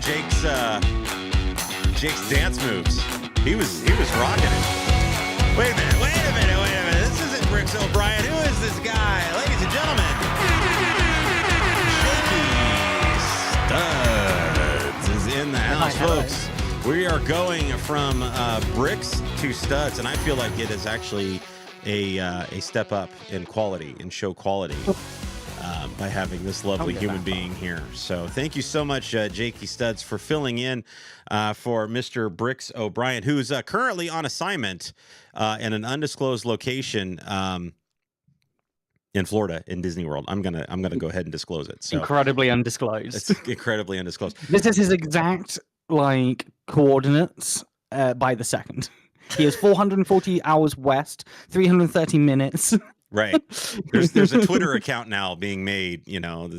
Jake's dance moves. He was rocking it. Wait a minute. This isn't Bricks O'Brien. Who is this guy? Ladies and gentlemen, JakeStuds is in the house, folks. We are going from bricks to studs, and I feel like it is actually a step up in quality, in show quality, by having this lovely human being here. So thank you so much, JakeStuds, for filling in for Mr. Bricks O'Brien, who's currently on assignment in an undisclosed location in Florida, in Disney World. I'm gonna go ahead and disclose it. So incredibly undisclosed. It's incredibly undisclosed. This is his exact coordinates by the second. He is 440 hours west, 330 minutes. Right. There's a Twitter account now being made, you know,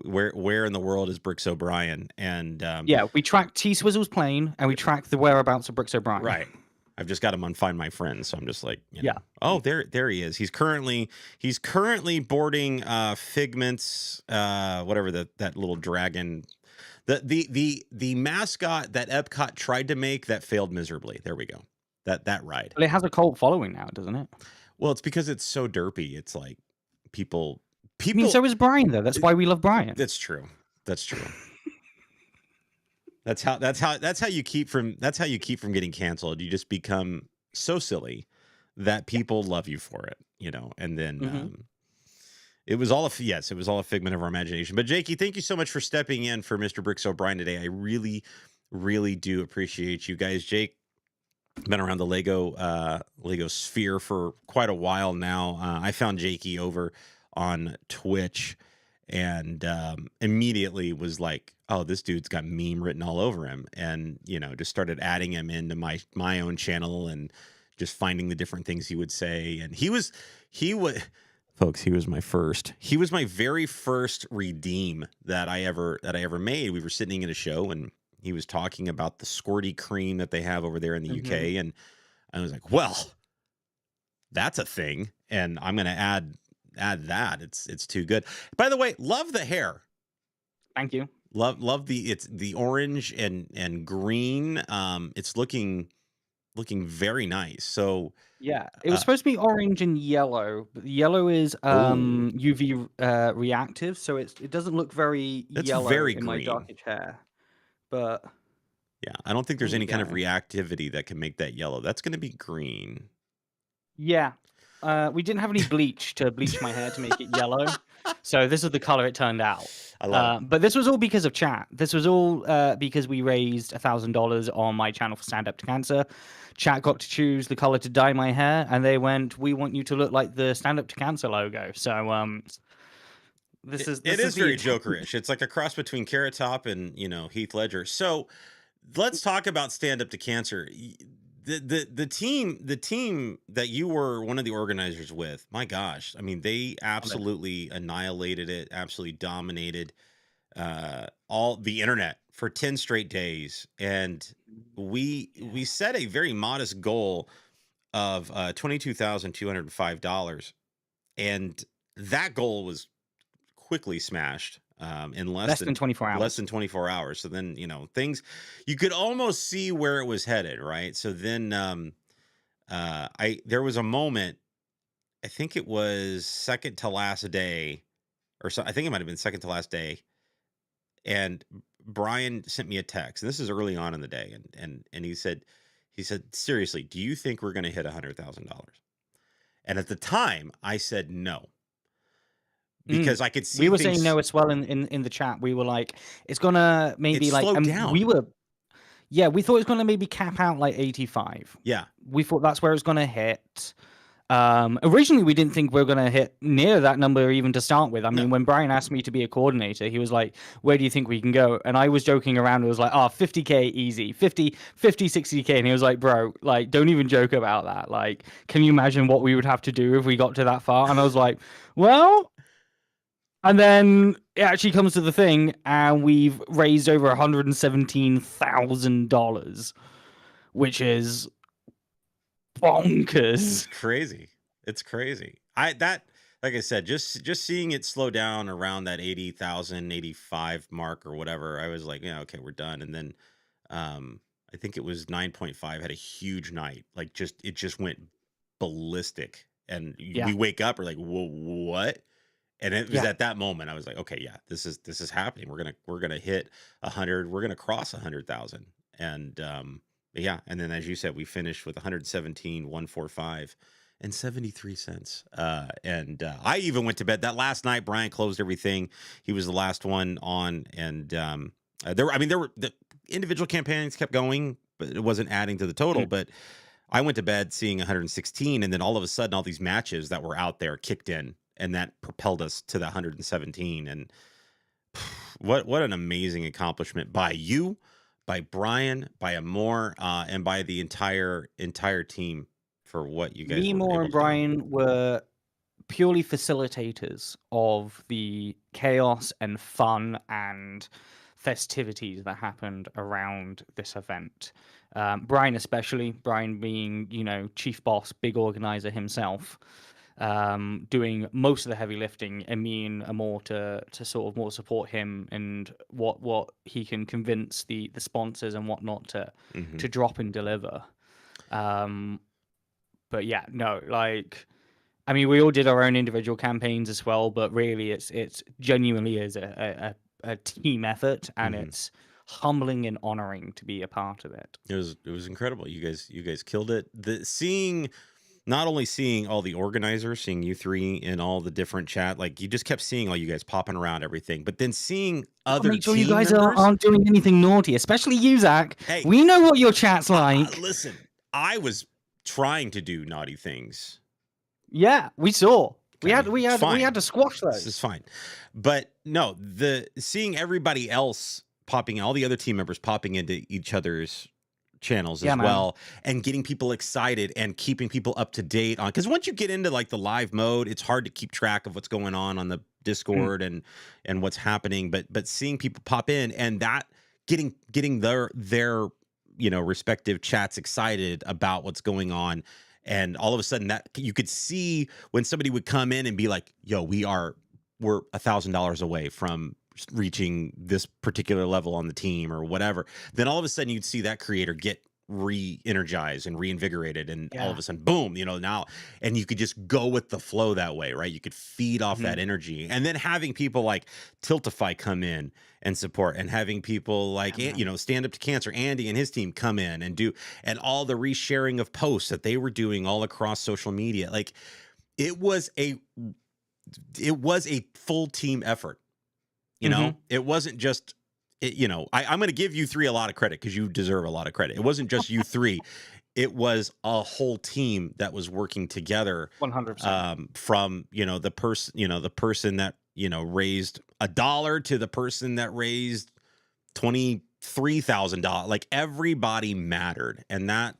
where in the world is Bricks O'Brien? And yeah, we track T-Swizzle's plane and we track the whereabouts of Bricks O'Brien. Right. I've just got him on Find My Friends, so I'm just like, you know, yeah. Oh, there he is. He's currently boarding Figment's whatever that little dragon, the mascot that Epcot tried to make that failed miserably. There we go. That ride. But it has a cult following now, doesn't it? Well, it's because it's so derpy. It's like people. I mean, so is Brian though. That's why we love Brian. That's true. That's how you keep from getting canceled. You just become so silly that people love you for it, you know. And then it was all a figment of our imagination. But Jakey, thank you so much for stepping in for Mr. Bricks O'Brien today. I really, really do appreciate you guys. Jake, been around the Lego sphere for quite a while now. I found Jakey over on Twitch and immediately was like, oh, this dude's got meme written all over him, and you know, just started adding him into my own channel and just finding the different things he would say. And he was folks, he was my very first redeem that I ever made. We were sitting in a show and he was talking about the squirty cream that they have over there in the UK. And I was like, well, that's a thing. And I'm going to add that. It's too good. By the way, love the hair. Thank you. Love the orange and green. It's looking very nice. So yeah, it was supposed to be orange and yellow, but the yellow is UV reactive. So it doesn't look very yellow very in my darkish hair. But yeah, I don't think there's any kind of reactivity that can make that yellow. That's going to be green. Yeah. We didn't have any bleach to bleach my hair to make it yellow. So this is the color it turned out. I love it. But this was all because of chat. This was all because we raised $1,000 on my channel for Stand Up to Cancer. Chat got to choose the color to dye my hair, and they went, "We want you to look like the Stand Up to Cancer logo." So This is very Jokerish. It's like a cross between Carrot Top and, you know, Heath Ledger. So let's talk about Stand Up to Cancer. The team that you were one of the organizers with, my gosh, I mean, they absolutely annihilated it, absolutely dominated all the internet for 10 straight days. And we set a very modest goal of $22,205. And that goal was quickly smashed in less than 24 hours. Less than 24 hours. So then, you know, things, you could almost see where it was headed, right? So then there was a moment, I think it was second to last day, or so I think it might have been second to last day. And Brian sent me a text, and this is early on in the day, and he said, seriously, do you think we're going to hit $100,000? And at the time I said no. Because I could see we were saying no as well in the chat. We were like, it's gonna maybe like down. We thought it was gonna maybe cap out like 85. Yeah, we thought that's where it's gonna hit. Originally, we didn't think we were gonna hit near that number even to start with. I mean, when Brian asked me to be a coordinator, he was like, "Where do you think we can go?" And I was joking around. It was like, "Oh, 50K easy, 50, 60K." And he was like, "Bro, like, don't even joke about that. Like, can you imagine what we would have to do if we got to that far?" And I was like, "Well." And then it actually comes to the thing, and we've raised over $117,000, which is bonkers. It's crazy. like I said, just seeing it slow down around that 80,000, 85 mark or whatever, I was like, yeah, okay, we're done. And then I think it was 9.5 had a huge night. Like it just went ballistic. And Yeah. we wake up, we're like, whoa, what? And it was Yeah. at that moment I was like, okay, yeah, this is happening. We're gonna hit 100. We're gonna cross 100,000. And yeah, and then as you said, we finished with 117,145 and 73 cents. And I even went to bed that last night. Brian closed everything. He was the last one on, and there were the individual campaigns kept going, but it wasn't adding to the total. But I went to bed seeing 116, and then all of a sudden, all these matches that were out there kicked in, and that propelled us to the 117. And what an amazing accomplishment by you, by Brian, by Amor, and by the entire team for what you guys Me, were Moore, able and to do. Brian were purely facilitators of the chaos and fun and festivities that happened around this event. Brian especially, Brian being, chief boss, big organizer himself, doing most of the heavy lifting, and me and Amor to sort of more support him and what he can convince the sponsors and whatnot to drop and deliver. But yeah, no, like, I mean, we all did our own individual campaigns as well, but really, it's genuinely is a team effort, and it's humbling and honoring to be a part of it. It was incredible. You guys killed it. Not only seeing all the organizers, seeing you three in all the different chat, like you just kept seeing all you guys popping around everything, but then seeing other Make sure team you guys members. aren't doing anything naughty, especially you, Zach. Hey, we know what your chat's like. Listen, I was trying to do naughty things. Yeah, we saw. Okay, We had to squash those. This is fine. But no, seeing everybody else popping, all the other team members popping into each other's channels as well, and getting people excited and keeping people up to date on, because once you get into like the live mode, it's hard to keep track of what's going on the Discord and what's happening. But seeing people pop in and that getting their respective chats excited about what's going on. And all of a sudden that you could see when somebody would come in and be like, yo, we're $1,000 away from reaching this particular level on the team or whatever. Then all of a sudden you'd see that creator get re-energized and reinvigorated, and all of a sudden, boom, now, and you could just go with the flow that way, right? You could feed off that energy. And then having people like Tiltify come in and support, and having people like, Stand Up to Cancer, Andy and his team come in and do, and all the resharing of posts that they were doing all across social media. Like it was a full team effort. It wasn't just, I'm going to give you three a lot of credit because you deserve a lot of credit. It wasn't just you three. It was a whole team that was working together. 100%. From, the person that, raised $1 to the person that raised $23,000. Like everybody mattered. And that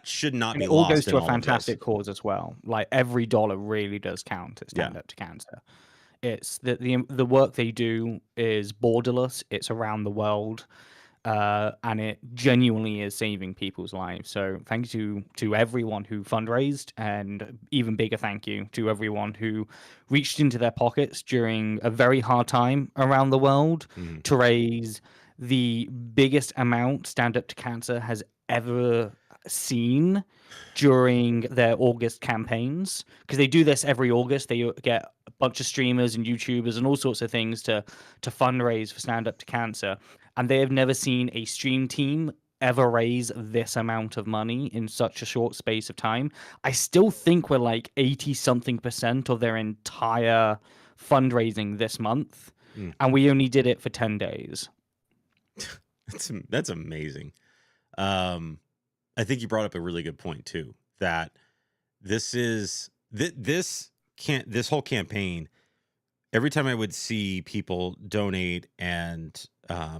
should not be lost. It all goes to a fantastic cause as well. Like every dollar really does count at Stand Up to Cancer. It's the work they do is borderless. It's around the world, and it genuinely is saving people's lives. So thank you to everyone who fundraised, and even bigger thank you to everyone who reached into their pockets during a very hard time around the world to raise the biggest amount Stand Up to Cancer has ever seen during their August campaigns, because they do this every August. They get a bunch of streamers and YouTubers and all sorts of things to fundraise for Stand Up to Cancer, and they have never seen a stream team ever raise this amount of money in such a short space of time. I still think we're like 80-something% of their entire fundraising this month, and we only did it for 10 days. That's amazing. I think you brought up a really good point too, that this whole campaign, every time I would see people donate and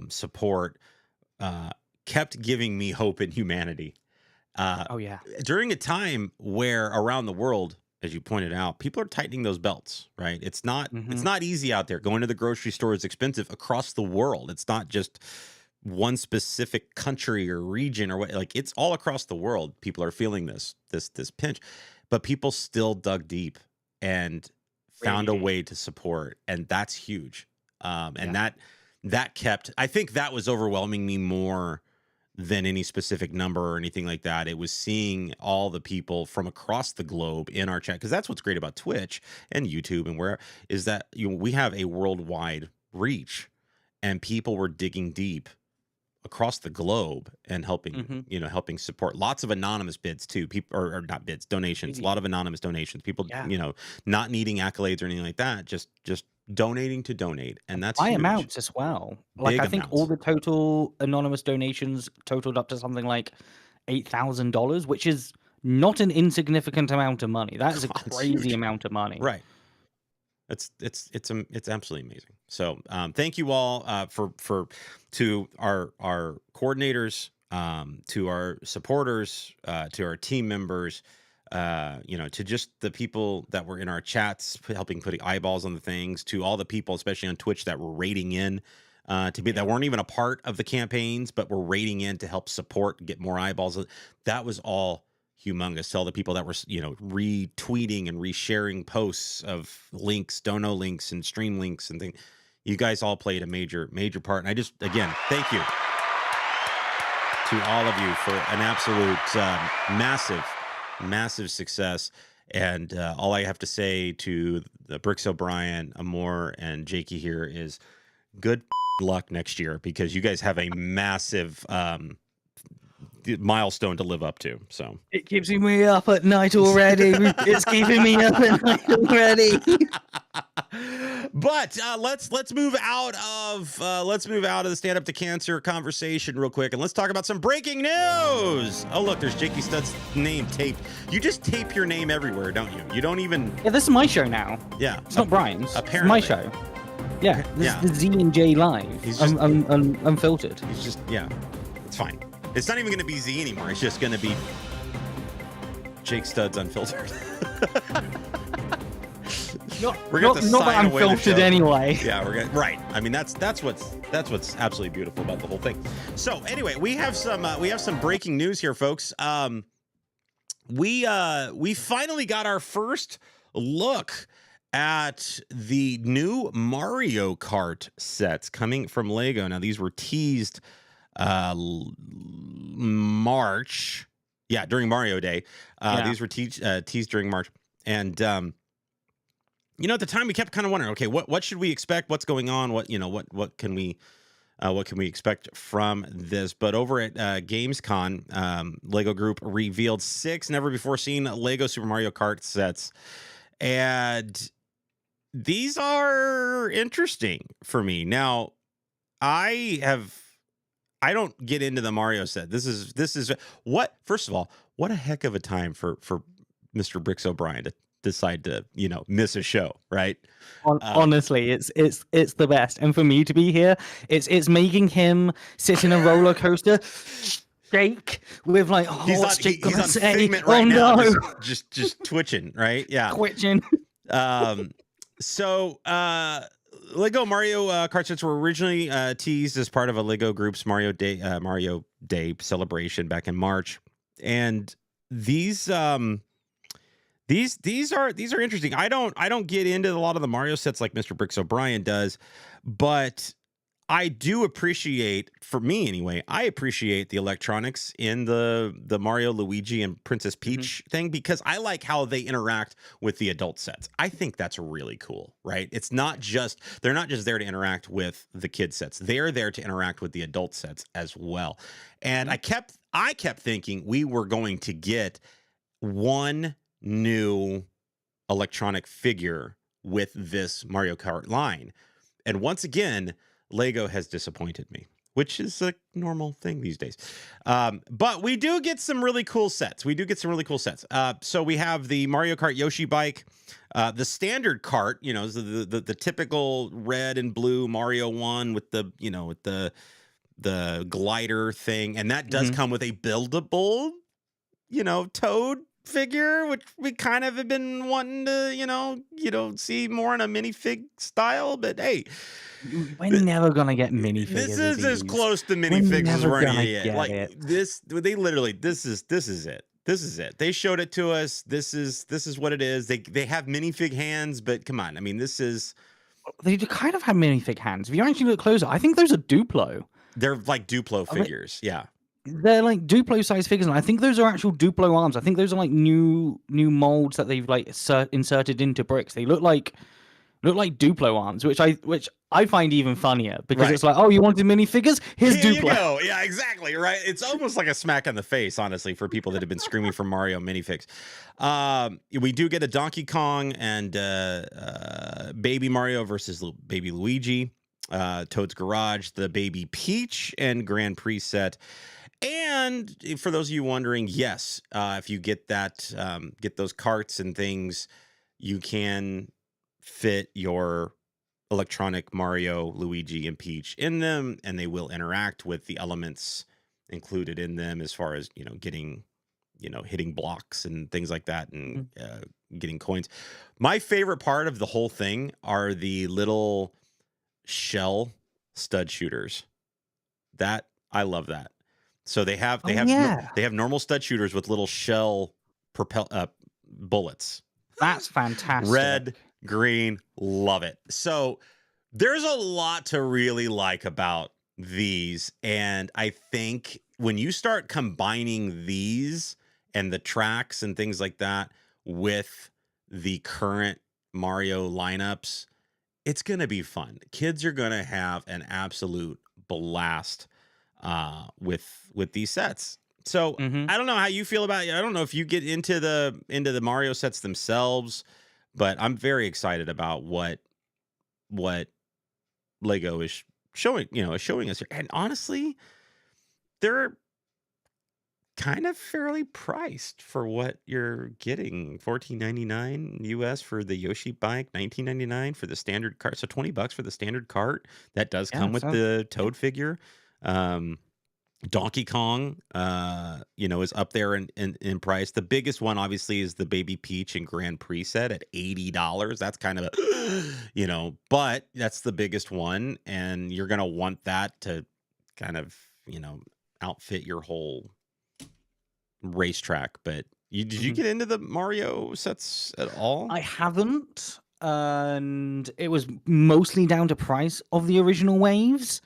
support, kept giving me hope in humanity. During a time where around the world, as you pointed out, people are tightening those belts, right? It's not easy out there. Going to the grocery store is expensive across the world. It's not just one specific country or region or what, like it's all across the world. People are feeling this pinch, but people still dug deep and found a Really? way to support, and that's huge. And Yeah. that kept, I think that was overwhelming me more than any specific number or anything like that. It was seeing all the people from across the globe in our chat, because that's what's great about Twitch and YouTube and where is that we have a worldwide reach, and people were digging deep across the globe and helping, helping support. Lots of anonymous bids too. People or not bids, donations. A lot of anonymous donations. People, Yeah. Not needing accolades or anything like that. Just donating to donate, and that's High huge. amounts as well. Like Big I think all the total anonymous donations totaled up to something like $8,000, which is not an insignificant amount of money. That is a crazy amount of money. Right. It's absolutely amazing. So thank you all to our coordinators, to our supporters, to our team members, to just the people that were in our chats helping putting eyeballs on the things, to all the people, especially on Twitch, that were raiding in that weren't even a part of the campaigns, but were raiding in to help support, get more eyeballs. That was all humongous. To all the people that were, retweeting and resharing posts of links, dono links, and stream links and things. You guys all played a major part. And I just, again, thank you to all of you for an absolute massive success. And all I have to say to the Bricks O'Brien, Amor, and Jakey here is good luck next year, because you guys have a massive milestone to live up to. So it keeps me up at night already. It's keeping me up at night already. But let's move out of the stand up to cancer conversation real quick, and let's talk about some breaking news. Oh look, there's JakeStuds' name taped. You just tape your name everywhere, don't you? You don't even. Yeah, this is my show now. Yeah, it's not Brian's. Apparently, it's my show. Yeah, this is the Z&B Live. He's just Unfiltered. He's just it's fine. It's not even going to be Z anymore. It's just going to be JakeStuds Unfiltered. Not that I'm filtered anyway. Yeah, right. I mean, that's what's absolutely beautiful about the whole thing. So anyway, we have some breaking news here, folks. We finally got our first look at the new Mario Kart sets coming from Lego. Now, these were teased March. Yeah, during Mario Day. These were teased during March. And at the time we kept kind of wondering, okay, what should we expect? What's going on? What can we expect from this? But over at GamesCon, Lego Group revealed 6 never before seen Lego Super Mario Kart sets. And these are interesting for me. Now, I don't get into the Mario set. This is what, first of all, what a heck of a time for Mr. Bricks O'Brien to decide to, miss a show, right? Honestly, it's the best. And for me to be here, it's making him sit in a roller coaster, shake with like, he's on Figment right now, just twitching, right? Yeah. Twitching. So Lego Mario Kart sets were originally teased as part of a Lego Group's Mario Day celebration back in March, and these are interesting. I don't get into a lot of the Mario sets like Mr. Bricks O'Brien does, but I do appreciate, for me anyway, I appreciate the electronics in the Mario, Luigi, and Princess Peach thing, because I like how they interact with the adult sets. I think that's really cool, right? They're not just there to interact with the kid sets. They're there to interact with the adult sets as well. And I kept thinking we were going to get one new electronic figure with this Mario Kart line. And once again, Lego has disappointed me, which is a normal thing these days. But we do get some really cool sets. So we have the Mario Kart Yoshi bike, the standard kart, the typical red and blue Mario one with the glider thing. And that does come with a buildable, Toad figure, which we kind of have been wanting to, see more in a minifig style. But hey, we're never gonna get minifigs. This is as close to minifigs as we're gonna get. Like this, they literally, this is it. This is it. They showed it to us. This is what it is. They have minifig hands, but come on. I mean, this is They kind of have minifig hands. If you actually look closer, I think those are Duplo. they're like Duplo I mean, figures. Yeah. they're like Duplo size figures, and I think those are actual Duplo arms. I think those are like new molds that they've like inserted into bricks. They look like Duplo arms, which I find even funnier because Right. it's like, oh, you wanted minifigures? Here's Here Duplo. you go. Yeah, exactly. Right. It's almost like a smack in the face, honestly, for people that have been screaming for Mario minifigs. We do get a Donkey Kong and Baby Mario versus Baby Luigi, Toad's Garage, the Baby Peach, and Grand Prix set. And for those of you wondering, yes, if you get that, get those carts and things, you can fit your electronic Mario, Luigi, and Peach in them, and they will interact with the elements included in them as far as, getting, hitting blocks and things like that, and getting coins. My favorite part of the whole thing are the little shell stud shooters. That I love that. So they have normal stud shooters with little shell bullets. That's fantastic. Red, green, love it. So there's a lot to really like about these. And I think when you start combining these and the tracks and things like that with the current Mario lineups, it's going to be fun. Kids are going to have an absolute blast with these sets. So I don't know how you feel about it. I don't know if you get into the Mario sets themselves, but I'm very excited about what Lego is showing us here. And honestly, they're kind of fairly priced for what you're getting. $14.99 US for the Yoshi bike, $19.99 for the standard cart. So $20 for the standard cart. That does come with the Toad figure. Donkey Kong, is up there in price. The biggest one, obviously, is the Baby Peach and Grand Prix set at $80. That's kind of a, but that's the biggest one, and you're gonna want that to kind of, outfit your whole racetrack. But did you get into the Mario sets at all? I haven't, and it was mostly down to price of the original waves.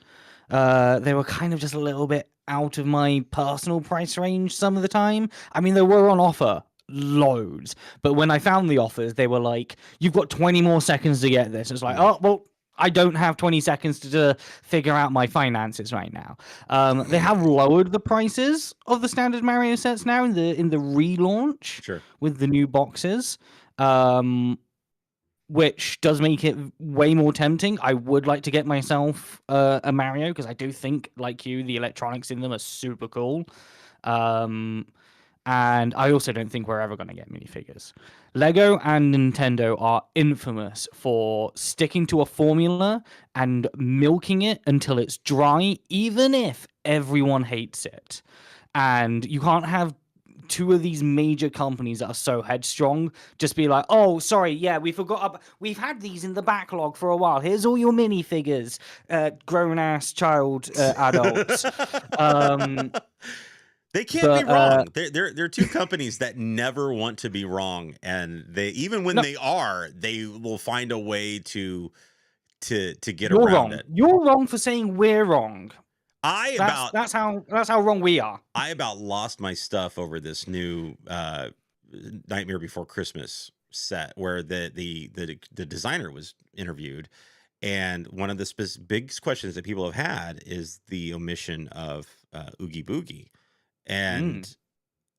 They were kind of just a little bit out of my personal price range some of the time. I mean, they were on offer loads, but when I found the offers, they were like, you've got 20 more seconds to get this. It's like, oh, well, I don't have 20 seconds to figure out my finances right now. They have lowered the prices of the standard Mario sets now in the relaunch with the new boxes. Which does make it way more tempting. I would like to get myself a Mario because I do think, like you, the electronics in them are super cool. And I also don't think we're ever going to get minifigures. Lego and Nintendo are infamous for sticking to a formula and milking it until it's dry, even if everyone hates it. And you can't have two of these major companies that are so headstrong just be like, oh, sorry, yeah, we forgot. We've had these in the backlog for a while. Here's all your minifigures, grown-ass child adults. They can't be wrong. They're two companies that never want to be wrong, and even when they are, they will find a way to get around it. You're wrong for saying we're wrong. That's how wrong we are. I about lost my stuff over this new Nightmare Before Christmas set where the designer was interviewed, and one of the big questions that people have had is the omission of Oogie Boogie, and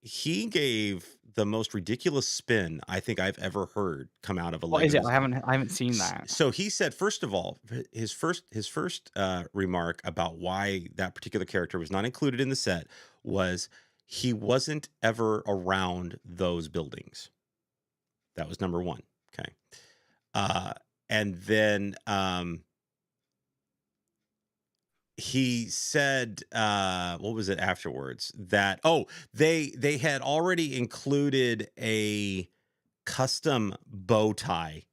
he gave the most ridiculous spin I think I've ever heard come out of a Lego. What is it? I haven't seen that. So he said, first of all, his first remark about why that particular character was not included in the set was he wasn't ever around those buildings. That was number one. Okay. And then he said, what was it afterwards? That, they had already included a custom bow tie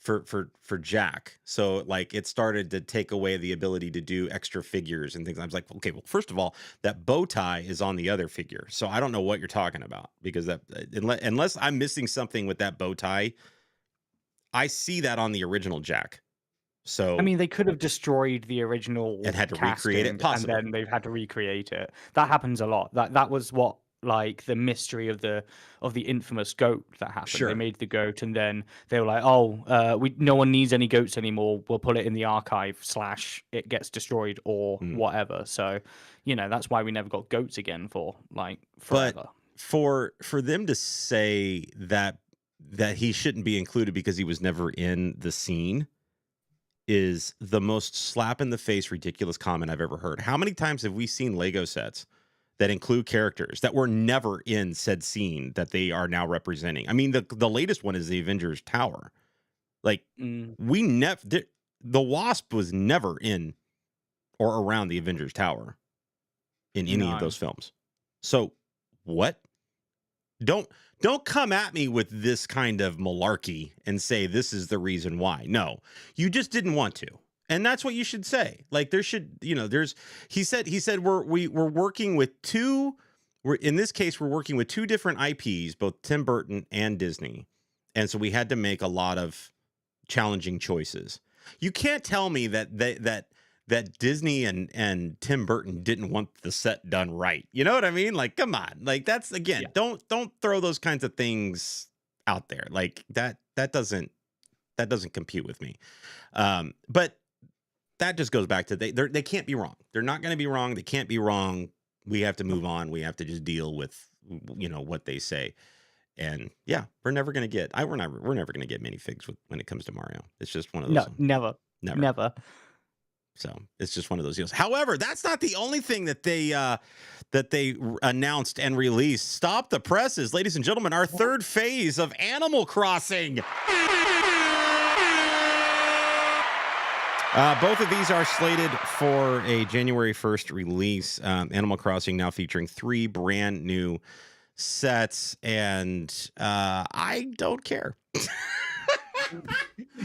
for Jack. So like it started to take away the ability to do extra figures and things. I was like, okay, well, first of all, that bow tie is on the other figure, so I don't know what you're talking about, because that unless I'm missing something with that bow tie, I see that on the original Jack. So I mean, they could have destroyed the original and had to casting, recreate it, possibly. and then they've had to recreate it. That happens a lot. That was what, like, the mystery of the infamous goat that happened. Sure. They made the goat, and then they were like, "Oh, no one needs any goats anymore. We'll put it in the archive / it gets destroyed or whatever." So, that's why we never got goats again for like forever. But for them to say that he shouldn't be included because he was never in the scene is the most slap in the face, ridiculous comment I've ever heard. How many times have we seen Lego sets that include characters that were never in said scene that they are now representing? I mean, the latest one is the Avengers Tower. Like we never, the Wasp was never in or around the Avengers Tower in any of those films. So what? Don't come at me with this kind of malarkey and say this is the reason why. No, you just didn't want to. And that's what you should say. Like there should, he said we're working with in this case, we're working with two different IPs, both Tim Burton and Disney. And so we had to make a lot of challenging choices. You can't tell me that Disney and Tim Burton didn't want the set done right. You know what I mean? Like, come on. Like that's, again, don't throw those kinds of things out there. Like that doesn't compute with me. But that just goes back to they can't be wrong. They're not going to be wrong. They can't be wrong. We have to move on. We have to just deal with, what they say. And yeah, we're never going to get, we're never going to get minifigs when it comes to Mario. It's just one of those. No, never. So it's just one of those deals. However, that's not the only thing that they announced and released. Stop the presses, ladies and gentlemen. Our third phase of Animal Crossing. Both of these are slated for a January 1st release. Animal Crossing now featuring 3 brand new sets, and I don't care.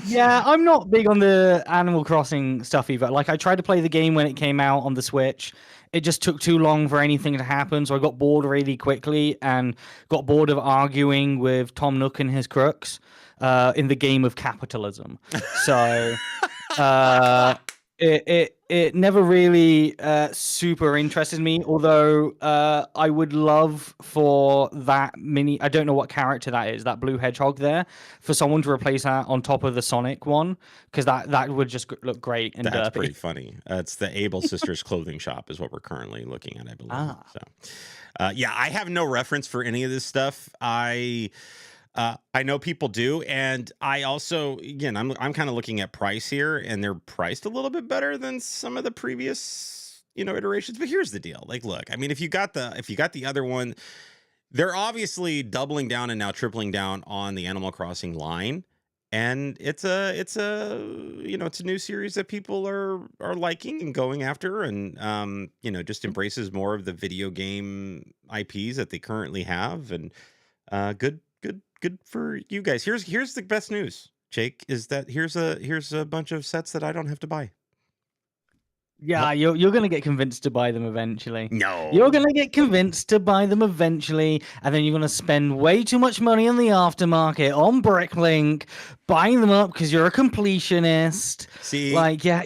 Yeah, I'm not big on the Animal Crossing stuff either. Like, I tried to play the game when it came out on the Switch. It just took too long for anything to happen, so I got bored really quickly and got bored of arguing with Tom Nook and his crooks in the game of capitalism. So it never really super interested me, although I would love for that I don't know what character that is, that blue hedgehog there, for someone to replace that on top of the Sonic one, because that would just look great and That's derpy. pretty funny. It's the Able Sisters clothing shop is what we're currently looking at, I believe. So yeah, I have no reference for any of this stuff. I know people do, and I also, again, I'm kind of looking at price here, and they're priced a little bit better than some of the previous, iterations. But here's the deal: like, look, I mean, if you got the other one, they're obviously doubling down and now tripling down on the Animal Crossing line, and it's a new series that people are liking and going after, and just embraces more of the video game IPs that they currently have, and good for you guys. Here's the best news, Jake, is that here's a bunch of sets that I don't have to buy. Yeah, you're gonna get convinced to buy them eventually. No, you're gonna get convinced to buy them eventually, and then you're gonna spend way too much money on the aftermarket on Bricklink, buying them up because you're a completionist. See, like you're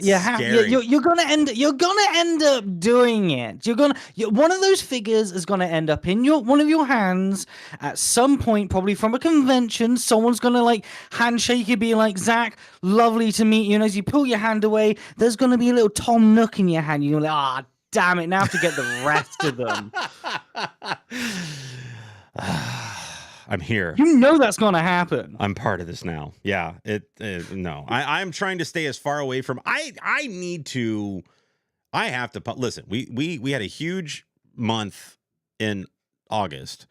gonna end up doing it. One of those figures is gonna end up in one of your hands at some point, probably from a convention. Someone's gonna like handshake you, be like, "Zach, lovely to meet you." And as you pull your hand away, there's gonna be a little Tom Nook in your hand. You're like, damn it, now I have to get the rest of them. I'm here. That's gonna happen. I'm part of this now. Yeah, no. I'm trying to stay as far away from. I have to listen. We had a huge month in August,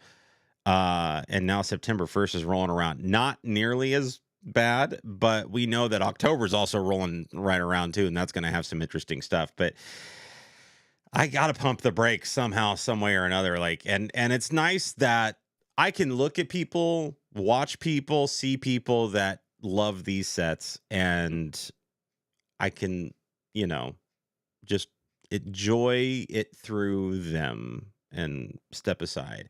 and now September 1st is rolling around. Not nearly as bad, but we know that October is also rolling right around too, and that's going to have some interesting stuff. But I got to pump the brakes somehow, some way or another. Like, and it's nice that I can look at people, watch people, see people that love these sets, and I can, you know, just enjoy it through them and step aside.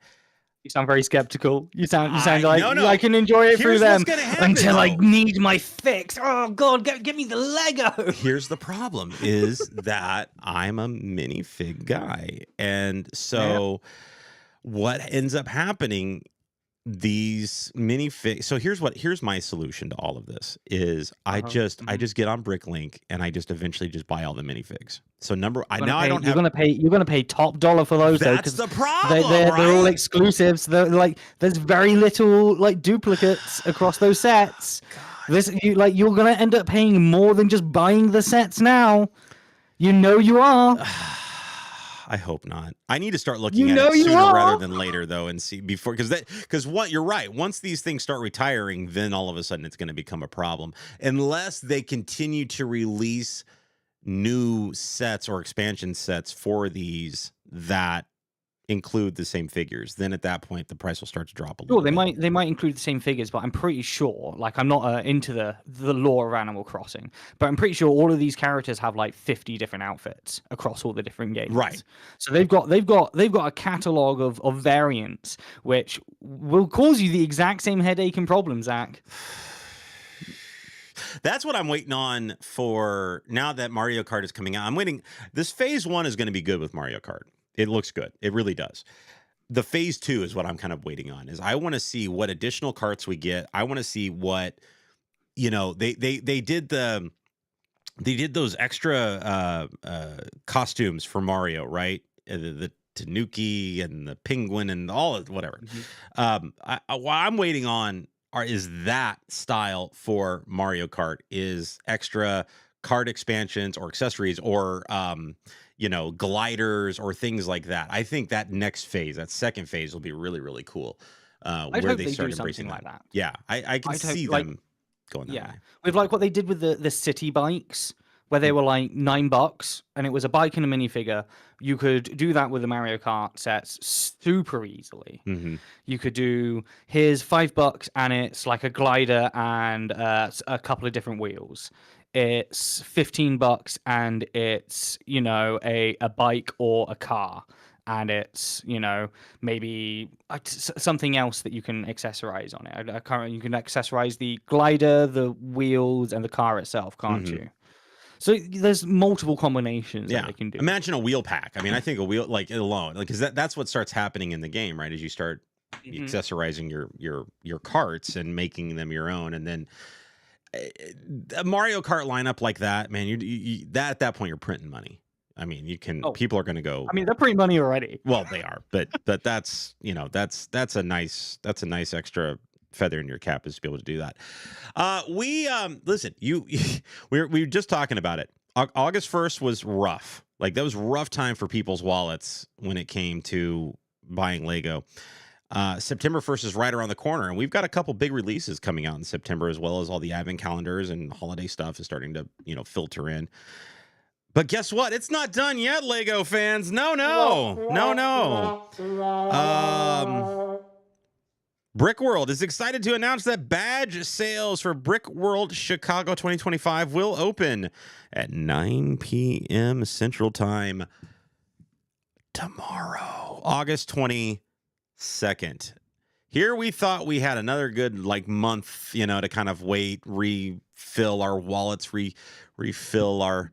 You sound very skeptical. You sound like no. I can enjoy it through Here's them what's gonna happen, until I though. need my fix. Oh God, get me the Lego. Here's the problem: is that I'm a minifig guy, and so what ends up happening? These minifigs. So here's my solution to all of this is I just get on Bricklink and I just eventually just buy all the minifigs. So you're gonna pay top dollar for those though. That's the problem. They're all exclusives. They're like there's very little like duplicates across those sets. You're gonna end up paying more than just buying the sets now. You know you are. I hope not. I need to start looking at it sooner rather than later, though, and see because what you're right. Once these things start retiring, then all of a sudden it's going to become a problem, unless they continue to release new sets or expansion sets for these that include the same figures. Then at that point, the price will start to drop a little. They might include the same figures, but I'm pretty sure. Like I'm not into the lore of Animal Crossing, but I'm pretty sure all of these characters have like 50 different outfits across all the different games. Right. So they've got a catalog of variants, which will cause you the exact same headache and problem, Zach. That's what I'm waiting on for now that Mario Kart is coming out. I'm waiting. This phase 1 is going to be good with Mario Kart. It looks good. It really does. The phase 2 is what I'm kind of waiting on. Is I want to see what additional carts we get. I want to see what, you know, they did those extra costumes for Mario, right? The Tanuki and the penguin and all of whatever. What I'm waiting on is that style for Mario Kart is extra card expansions or accessories or you know, gliders or things like that. I think that next phase, that second phase, will be really, really cool. Where they start embracing like that. Yeah, I can see them going that way. With like what they did with the city bikes, where they were like $9 and it was a bike and a minifigure. You could do that with the Mario Kart sets super easily. You could do here's $5 and it's like a glider and a couple of different wheels. It's $15 and it's, you know, a bike or a car, and it's, you know, maybe something else that you can accessorize on it. You can accessorize the glider, the wheels, and the car itself, can't you? So there's multiple combinations that they can do. Imagine a wheel pack. I mean, I think a wheel like alone, like, because that's what starts happening in the game, right? As you start accessorizing your carts and making them your own, and then a Mario Kart lineup like that, man, you at that point you're printing money. I mean, you can. People are going to go. I mean, they're printing money already. Well, they are, but that's, you know, that's a nice extra feather in your cap, is to be able to do that. Listen, we were just talking about it. August 1st was rough. Like, that was a rough time for people's wallets when it came to buying Lego. September 1st is right around the corner, and we've got a couple big releases coming out in September, as well as all the advent calendars and holiday stuff is starting to, you know, filter in. But guess what? It's not done yet, Lego fans. No. Brick World is excited to announce that badge sales for Brick World Chicago 2025 will open at 9 p.m. Central Time tomorrow, August 22nd. Here we thought we had another good month, you know, to kind of wait, refill our wallets, refill our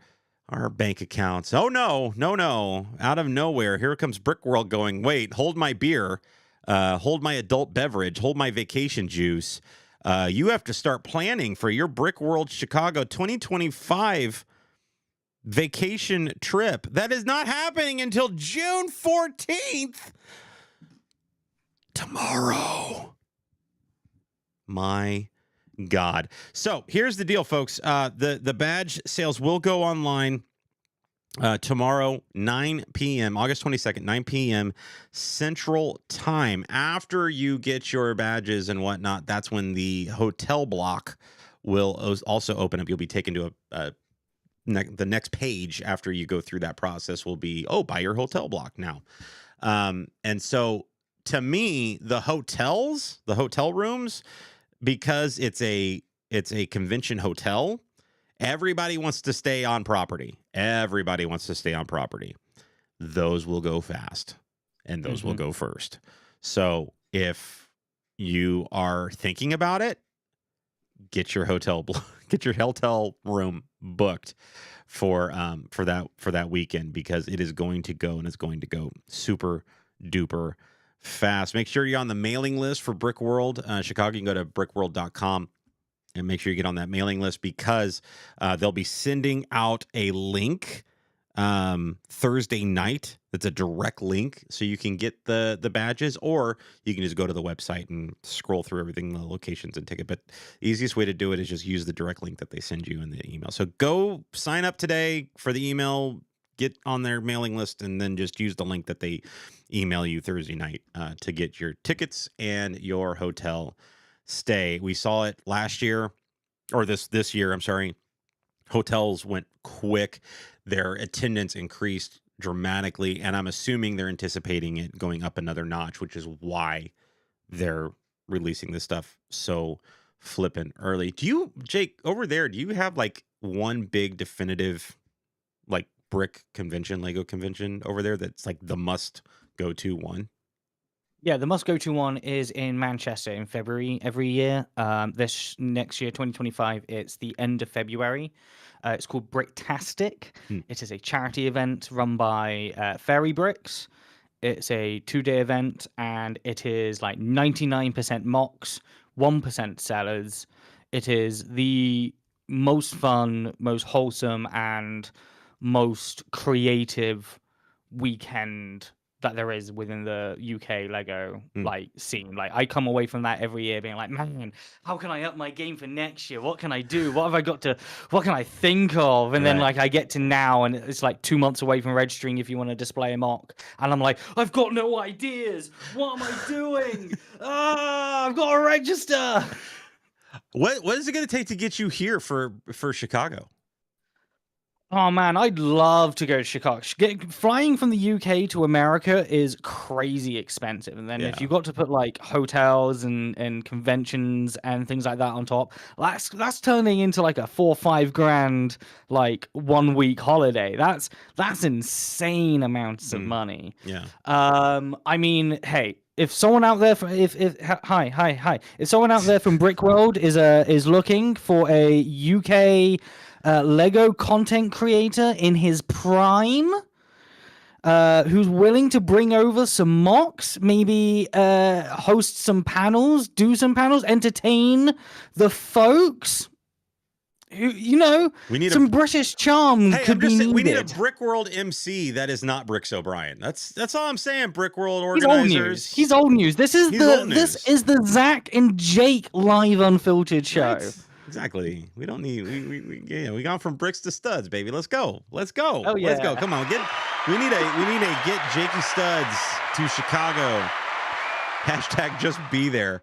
bank accounts. Oh no. Out of nowhere, here comes Brick World going, wait, hold my beer, hold my adult beverage, hold my vacation juice. You have to start planning for your Brick World Chicago 2025 vacation trip. That is not happening until June 14th. Tomorrow. My God. So here's the deal, folks. The badge sales will go online tomorrow, 9 p.m., August 22nd, 9 p.m. Central Time. After you get your badges and whatnot, that's when the hotel block will also open up. You'll be taken to the next page after you go through that process will be, buy your hotel block now. And so to me, the hotel rooms, because it's a it's a convention hotel. Everybody wants to stay on property. Everybody wants to stay on property. Those will go fast, and those will go first. So if you are thinking about it, get your hotel room booked for that weekend, because it is going to go, and it's going to go super duper fast. Make sure you're on the mailing list for Brick World Chicago. You can go to brickworld.com and make sure you get on that mailing list, because they'll be sending out a link Thursday night. That's a direct link, so you can get the badges, or you can just go to the website and scroll through everything, the locations, and take it. But the easiest way to do it is just use the direct link that they send you in the email. So go sign up today for the email, get on their mailing list, and then just use the link that they email you Thursday night to get your tickets and your hotel stay. We saw it last year, or this year, I'm sorry. Hotels went quick. Their attendance increased dramatically, and I'm assuming they're anticipating it going up another notch, which is why they're releasing this stuff so flippin' early. Do you, Jake, over there, do you have like one big definitive like brick convention, Lego convention over there that's like the must go to one? Yeah, the must go to one is in Manchester in February every year. This next year, 2025, it's the end of February. It's called Bricktastic. It is a charity event run by Fairy Bricks. It's a 2-day event, and it is like 99% mocks, 1% sellers. It is the most fun, most wholesome, and most creative weekend that there is within the UK Lego like scene. Like, I come away from that every year being like, man, how can I up my game for next year? What can I do? What can I think of? And then like I get to now, and it's like 2 months away from registering if you want to display a mock, and I'm like, I've got no ideas. What am I doing? I've got to register. What is it going to take to get you here for Chicago? Oh man, I'd love to go to Chicago. Flying from the UK to America is crazy expensive, and then if you got to put like hotels and conventions and things like that on top, that's turning into like a $4 or $5 grand like 1 week holiday. That's insane amounts of money. Yeah. I mean, hey, if someone out there if someone out there from Brick World is looking for a UK Lego content creator in his prime, who's willing to bring over some mocks, maybe host some panels, entertain the folks. Who, we need some British charm. Could be needed. We need a Brick World MC that is not Bricks O'Brien. That's all I'm saying. Brick World organizers. He's old news. This is the Zach and Jake live unfiltered show. Right. Exactly. We don't need we gone from bricks to studs, baby. Let's go. Oh yeah. Let's go. Come on. We need a get JakeStuds to Chicago. # just be there.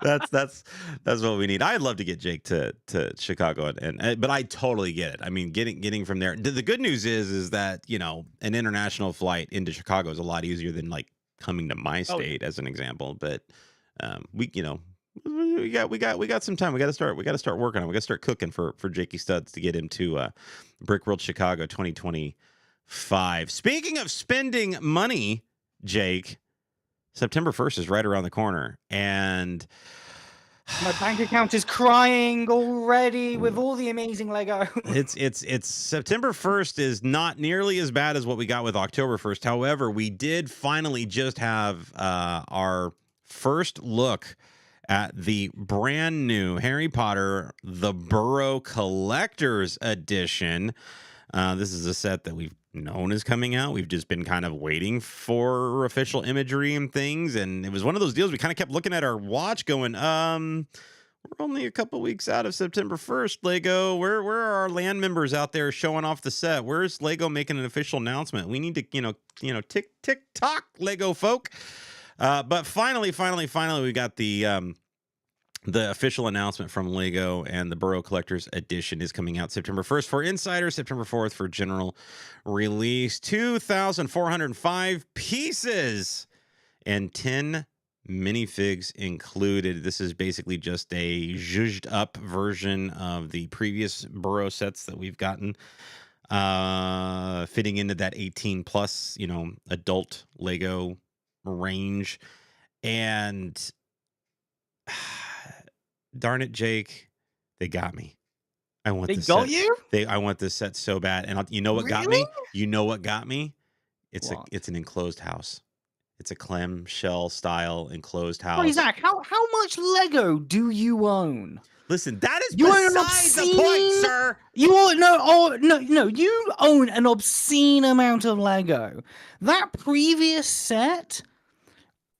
That's what we need. I'd love to get Jake to Chicago, but I totally get it. I mean, getting from there. The good news is that, an international flight into Chicago is a lot easier than like coming to my state as an example. But we got some time. We got to start working on it. We got to start cooking for JakeStuds to get him to Brick World Chicago 2025. Speaking of spending money, Jake, September 1st is right around the corner, and my bank account is crying already with all the amazing Lego. It's September 1st is not nearly as bad as what we got with October 1st. However, we did finally just have our first look at the brand new Harry Potter, the Burrow Collector's Edition. This is a set that we've known is coming out. We've just been kind of waiting for official imagery and things, and it was one of those deals we kind of kept looking at our watch going, we're only a couple weeks out of September 1st, Lego. Where are our land members out there showing off the set? Where's Lego making an official announcement? We need to, tick tock, Lego folk. But finally, we got the official announcement from Lego, and the Burrow Collector's Edition is coming out September 1st for insiders, September 4th for general release. 2,405 pieces and 10 minifigs included. This is basically just a zhuzhed up version of the previous Burrow sets that we've gotten, fitting into that 18 plus, adult Lego range. And darn it, Jake, they got me. I want this got set. you? I want this set so bad. And you know what got Really? me? You know what got me? It's What? it's an enclosed house. It's a clamshell style enclosed Hey, house. Zach, how much Lego do you own? Listen, that is You own an besides the point, obscene- sir. You own no. You own an obscene amount of Lego. That previous set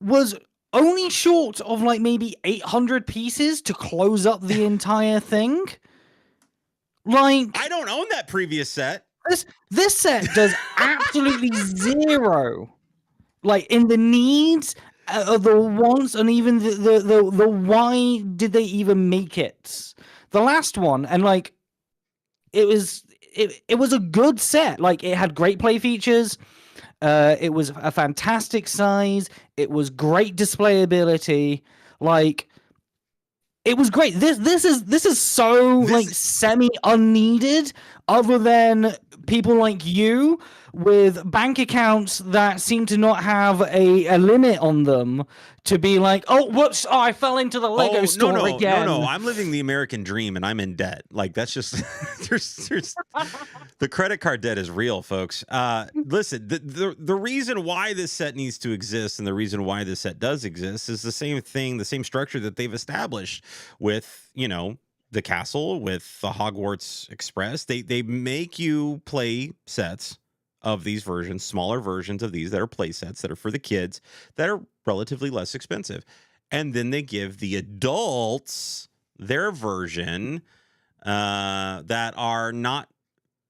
was only short of like maybe 800 pieces to close up the entire thing. Like, I don't own that previous set. this set does absolutely zero, like, in the needs, the wants, and even the why did they even make it? The last one, and like, it was a good set. Like, it had great play features. It was a fantastic size. It was great displayability. Like, it was great. This is so like semi unneeded, other than people like you with bank accounts that seem to not have a limit on them to be like, oh, whoops, oh, I fell into the Lego store again. No, I'm living the American dream and I'm in debt. Like, that's just there's the credit card debt is real, folks. Listen, the reason why this set needs to exist and the reason why this set does exist is the same thing, the same structure that they've established with, the castle, with the Hogwarts Express. They make you play sets of these versions, smaller versions of these that are play sets that are for the kids that are relatively less expensive. And then they give the adults their version that are not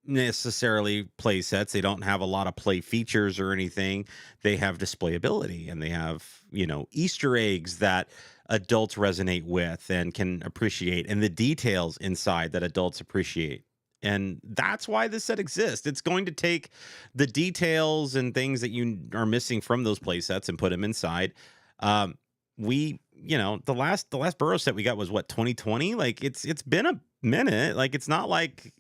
necessarily play sets. They don't have a lot of play features or anything. They have displayability and they have, Easter eggs that adults resonate with and can appreciate, and the details inside that adults appreciate. And that's why this set exists. It's going to take the details and things that you are missing from those play sets and put them inside. The last Burrow set we got was what, 2020? Like, it's been a minute. Like, it's not like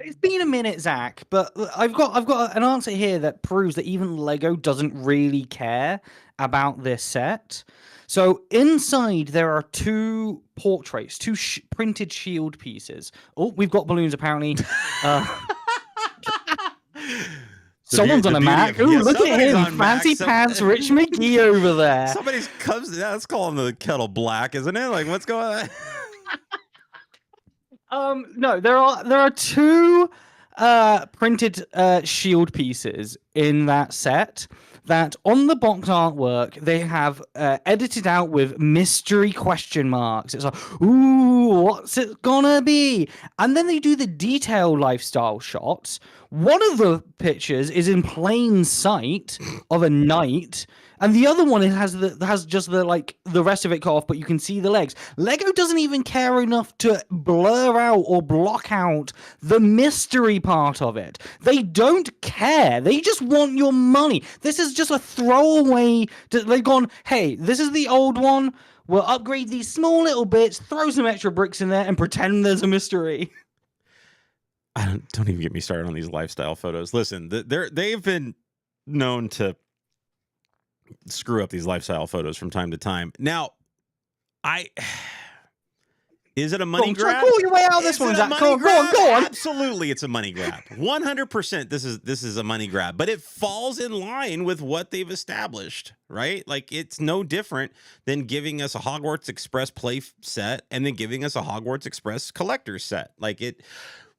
it's been a minute, Zach, but I've got an answer here that proves that even Lego doesn't really care about this set. So inside there are two portraits, two printed shield pieces. Oh, we've got balloons apparently. Someone's on a Mac. Ooh, look at him, fancy pants, Rich McGee over there. Somebody's comes. That's calling the kettle black, isn't it? Like, what's going on? No, there are two printed shield pieces in that set that on the box artwork they have edited out with mystery question marks. It's like, ooh, what's it gonna be? And then they do the detailed lifestyle shots. One of the pictures is in plain sight of a knight, and the other one has just the rest of it cut off, but you can see the legs. Lego doesn't even care enough to blur out or block out the mystery part of it. They don't care. They just want your money. This is just a throwaway. They've gone, hey, this is the old one. We'll upgrade these small little bits, throw some extra bricks in there, and pretend there's a mystery. Don't even get me started on these lifestyle photos. Listen, they've been known to screw up these lifestyle photos from time to time. Now, is it a money grab? Pull your way out of this one, Zach. Go on. Absolutely, it's a money grab. 100%. This is a money grab, but it falls in line with what they've established, right? Like, it's no different than giving us a Hogwarts Express play set and then giving us a Hogwarts Express collector's set. Like, it.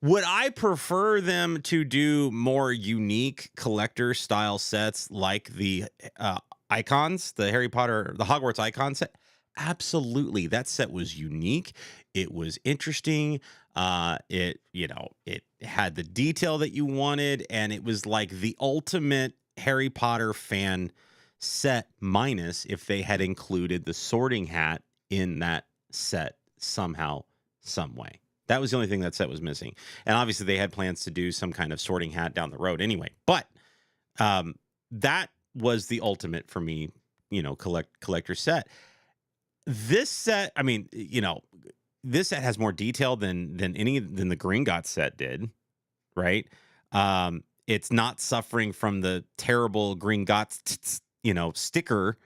Would I prefer them to do more unique collector style sets like the icons, the Harry Potter, the Hogwarts icon set? Absolutely. That set was unique. It was interesting. It had the detail that you wanted, and it was like the ultimate Harry Potter fan set, minus if they had included the sorting hat in that set somehow, some way. That was the only thing that set was missing. And obviously they had plans to do some kind of sorting hat down the road anyway. But that was the ultimate for me, collector set. This set, I mean, this set has more detail than the Green Got set did, right? It's not suffering from the terrible Green Got sticker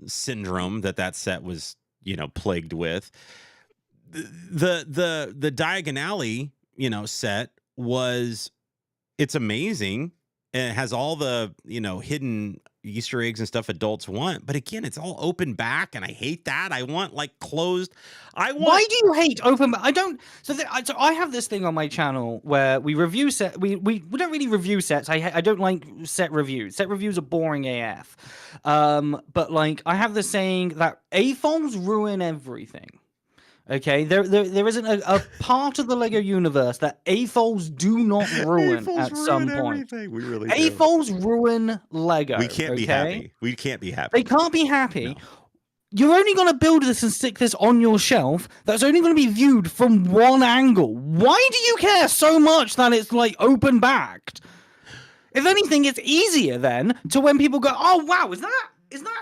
syndrome that set was plagued with. The Diagon Alley set it's amazing, and it has all the hidden Easter eggs and stuff adults want, but again, it's all open back, and I hate that. I want closed. Why do you hate open back? I don't. So I have this thing on my channel where we review set. We don't really review sets. I don't like set reviews. Set reviews are boring AF. But I have this saying that AFOLs ruin everything. Okay, there isn't a part of the Lego universe that AFOLs do not ruin at some point. Everything. We really AFOLs ruin Lego. We can't be happy. We can't be happy. They can't be happy. No. You're only going to build this and stick this on your shelf. That's only going to be viewed from one angle. Why do you care so much that it's open backed? If anything, it's easier then to when people go, "Oh wow, is that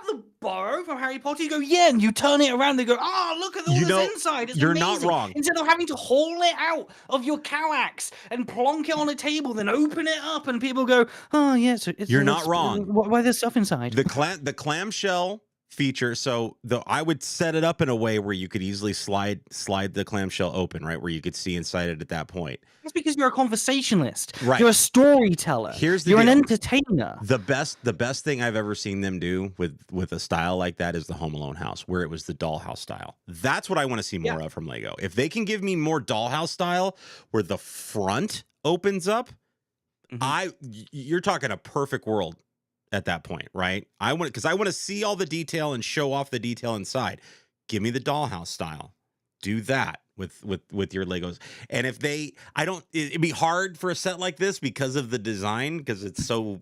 the Burrow from Harry Potter?" You go, "Yeah," and you turn it around. They go, "Oh, look at all this inside. It's you're amazing." not wrong. Instead of having to haul it out of your coax and plonk it on a table, then open it up, and people go, "Oh yeah, so you're not wrong. Why there's stuff inside?" The clamshell feature. So I would set it up in a way where you could easily slide the clamshell open, right, where you could see inside it at that point. That's because you're a conversationalist. Right. You're a storyteller. You're an entertainer. The best thing I've ever seen them do with a style like that is the Home Alone house, where it was the dollhouse style. That's what I want to see more of from Lego. If they can give me more dollhouse style where the front opens up, you're talking a perfect world at that point, right? I want to see all the detail and show off the detail inside. Give me the dollhouse style. Do that with your Legos. And if it'd be hard for a set like this because of the design, because it's so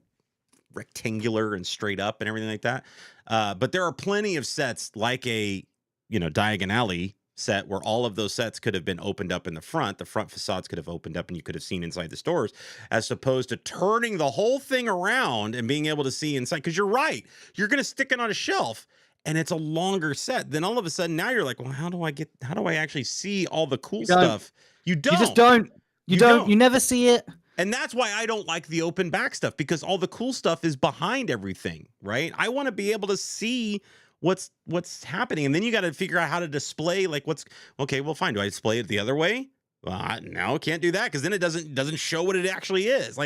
rectangular and straight up and everything like that. But there are plenty of sets like a Diagon Alley set where all of those sets could have been opened up in the front facades could have opened up and you could have seen inside the stores, as opposed to turning the whole thing around and being able to see inside. Because you're right, you're going to stick it on a shelf and it's a longer set. Then all of a sudden now you're like, well, how do I actually see all the cool stuff? You just don't. You never see it. And that's why I don't like the open back stuff, because all the cool stuff is behind everything, right? I want to be able to see what's happening, and then you got to figure out how to display well, fine. Do I display it the other way? Well, no, can't do that, because then it doesn't show what it actually is.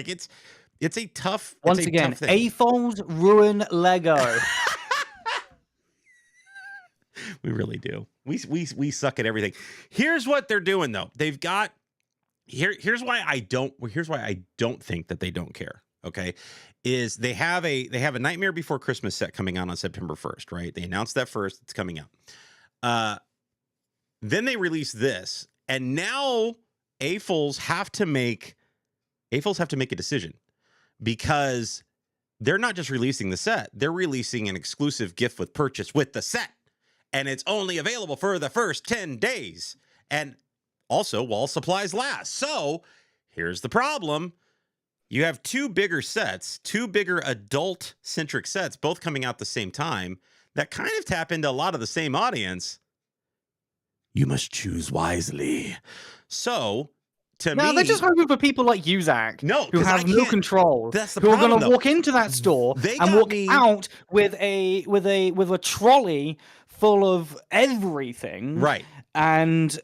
It's a tough. Once again, AFOLs ruin Lego. We really do. We suck at everything. Here's what they're doing though. They've got here's why I don't think that they don't care. Okay, is they have a Nightmare Before Christmas set coming out on September 1st, right? They announced that first. It's coming out. Then they release this, and now AFOLs have to make a decision, because they're not just releasing the set; they're releasing an exclusive gift with purchase with the set, and it's only available for the first 10 days, and also while supplies last. So here's the problem. You have two bigger adult-centric sets, both coming out at the same time, that kind of tap into a lot of the same audience. You must choose wisely. So, to me... they're just hoping for people like you, Zach, who have no control, that's the who problem, are going to walk into that store and walk out with a trolley full of everything. Right. And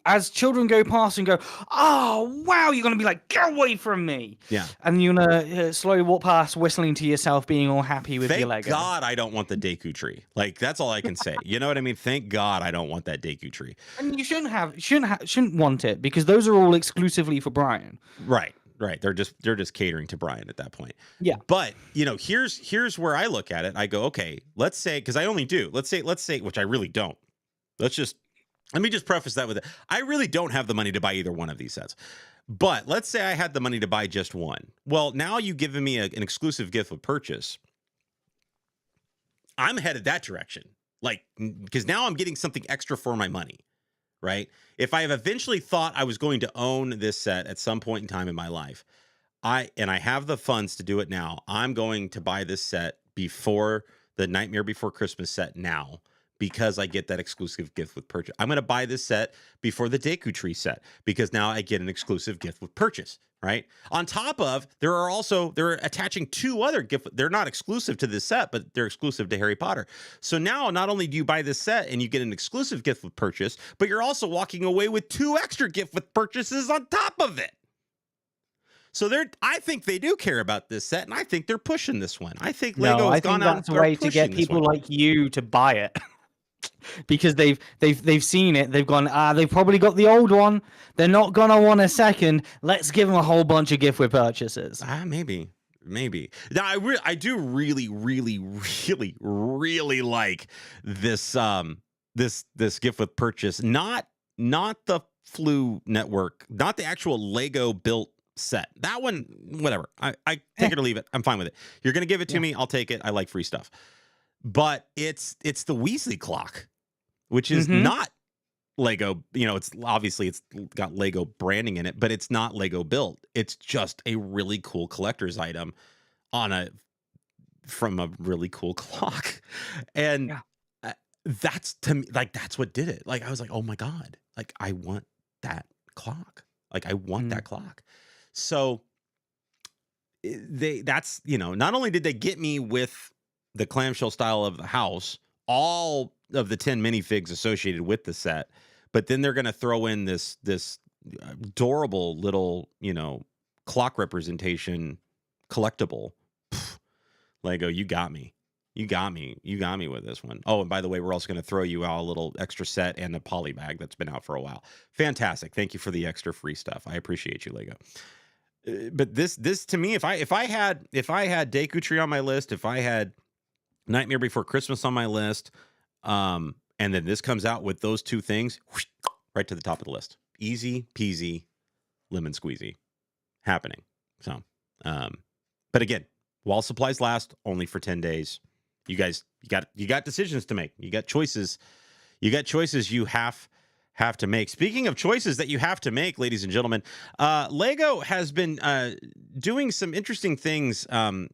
as children go past and go, "Oh, wow," you're going to be like, "Get away from me." Yeah. And you're going to slowly walk past, whistling to yourself, being all happy with your Lego. Thank God I don't want the Deku tree. That's all I can say. You know what I mean? Thank God I don't want that Deku tree. And you shouldn't want it, because those are all exclusively for Brian. Right. They're just catering to Brian at that point. Yeah. But, here's where I look at it. I go, okay, let's say, because I only do. Let's say, which I really don't. Let me just preface that with it. I really don't have the money to buy either one of these sets. But let's say I had the money to buy just one. Well, now you've given me an exclusive gift with purchase. I'm headed that direction. Because now I'm getting something extra for my money, right? If I have eventually thought I was going to own this set at some point in time in my life, I have the funds to do it now, I'm going to buy this set before the Nightmare Before Christmas set now because I get that exclusive gift with purchase. I'm going to buy this set before the Deku Tree set because now I get an exclusive gift with purchase, right? On top of, they're attaching 2 other gifts. They're not exclusive to this set, but they're exclusive to Harry Potter. So now not only do you buy this set and you get an exclusive gift with purchase, but you're also walking away with 2 extra gift with purchases on top of it. So I think they do care about this set, and I think they're pushing this one. I think Lego has gone out and that's a way to get people like you to buy it. Because they've seen it, they've gone, they've probably got the old one. They're not gonna want a second. Let's give them a whole bunch of gift with purchases. Maybe. Now I do really like this this gift with purchase. Not the Flu Network, not the actual Lego built set. That one, whatever. I take it or leave it. I'm fine with it. You're gonna give it to me. I'll take it. I like free stuff. But it's the Weasley clock, which is not Lego. You know, it's got Lego branding in it, but it's not Lego built. It's just a really cool collector's item from a really cool clock. And that's, to me, like, that's what did it. Like, I was like, oh my God, like, I want that clock. Like, I want that clock. So that's, you know, not only did they get me with the clamshell style of the house, all of the 10 minifigs associated with the set, but then they're going to throw in this adorable little, you know, clock representation collectible. Pfft, Lego, you got me. You got me with this one. Oh, and by the way, we're also going to throw you out a little extra set and a poly bag that's been out for a while. Fantastic. Thank you for the extra free stuff. I appreciate you, Lego. But this to me, if I had Deku Tree on my list, if I had Nightmare Before Christmas on my list, and then this comes out with those 2 things, whoosh, right to the top of the list. Easy peasy, lemon squeezy, happening. So, but again, while supplies last, only for 10 days. You guys, you got decisions to make. You got choices. You have to make. Speaking of choices that you have to make, ladies and gentlemen, Lego has been doing some interesting things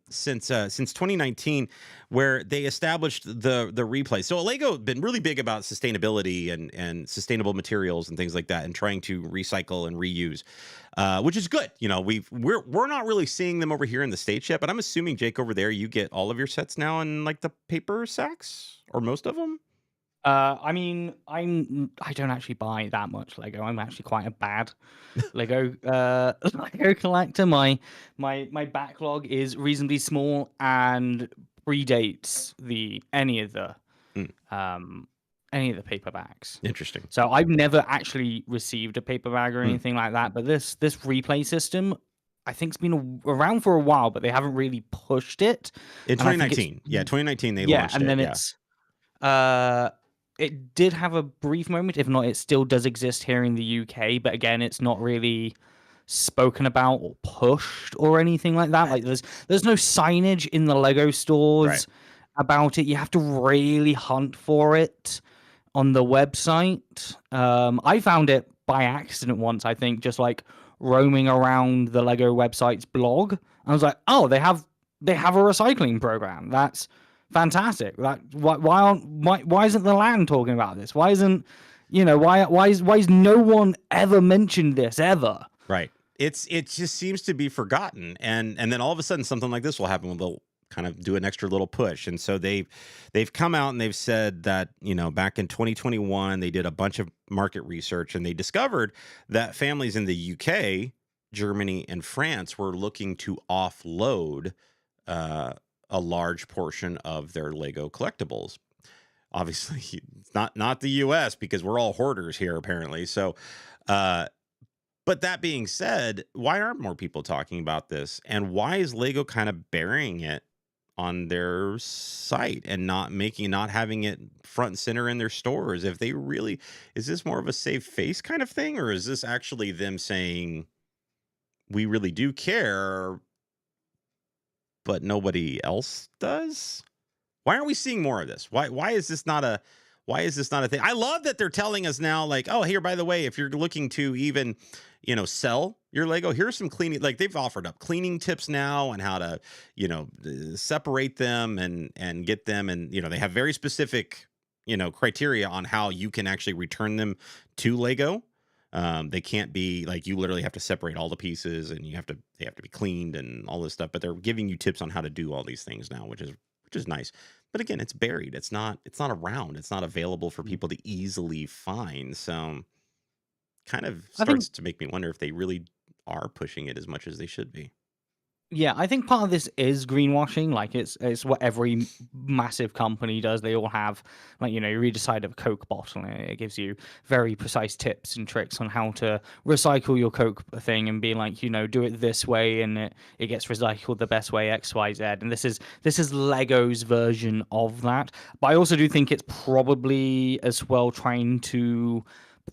since 2019, where they established the replay. So Lego has been really big about sustainability and sustainable materials and things like that, and trying to recycle and reuse, which is good. You know, we're not really seeing them over here in the States yet, but I'm assuming, Jake, over there, you get all of your sets now in like the paper sacks, or most of them. I mean, I don't actually buy that much Lego. I'm actually quite a bad Lego Lego collector. My backlog is reasonably small and predates any of the paperbacks. Interesting. So I've never actually received a paper bag or anything like that. But this replay system, I think, it's been around for a while, but they haven't really pushed it. In 2019, 2019 they launched it. And then it's it did have a brief moment. If not, it still does exist here in the UK. But again, it's not really spoken about or pushed or anything like that. Like there's no signage in the Lego stores about it. You have to really hunt for it on the website. I found it by accident once, I think, just like roaming around the Lego website's blog. I was like, oh, they have a recycling program. That's fantastic. Why isn't the land talking about this? Why isn't, you know, why is no one ever mentioned this ever? Right. It just seems to be forgotten, and then all of a sudden something like this will happen. They'll kind of do an extra little push, and so they've come out and they've said that, you know, back in 2021 they did a bunch of market research, and they discovered that families in the UK, Germany, and France were looking to offload a large portion of their Lego collectibles. Obviously, not the US, because we're all hoarders here, apparently. So, but that being said, why aren't more people talking about this? And why is Lego kind of burying it on their site and not having it front and center in their stores? If they really, is this more of a save face kind of thing? Or is this actually them saying, we really do care, but nobody else does? Why aren't we seeing more of this? Why is this not Why is this not a thing? I love that they're telling us now, like, oh, here, by the way, if you're looking to even, sell your Lego, here's some cleaning. Like, they've offered up cleaning tips now and how to, separate them and get them. And, they have very specific, criteria on how you can actually return them to Lego. They can't be like, you literally have to separate all the pieces and they have to be cleaned and all this stuff. But they're giving you tips on how to do all these things now, which is nice. But again, it's buried. It's not around. It's not available for people to easily find. So kind of starts to make me wonder if they really are pushing it as much as they should be. Yeah, I think part of this is greenwashing. Like it's what every massive company does. They all have, like, you read a side of a Coke bottle and it gives you very precise tips and tricks on how to recycle your Coke thing and be like, do it this way and it gets recycled the best way, X, Y, Z. And this is Lego's version of that. But I also do think it's probably as well trying to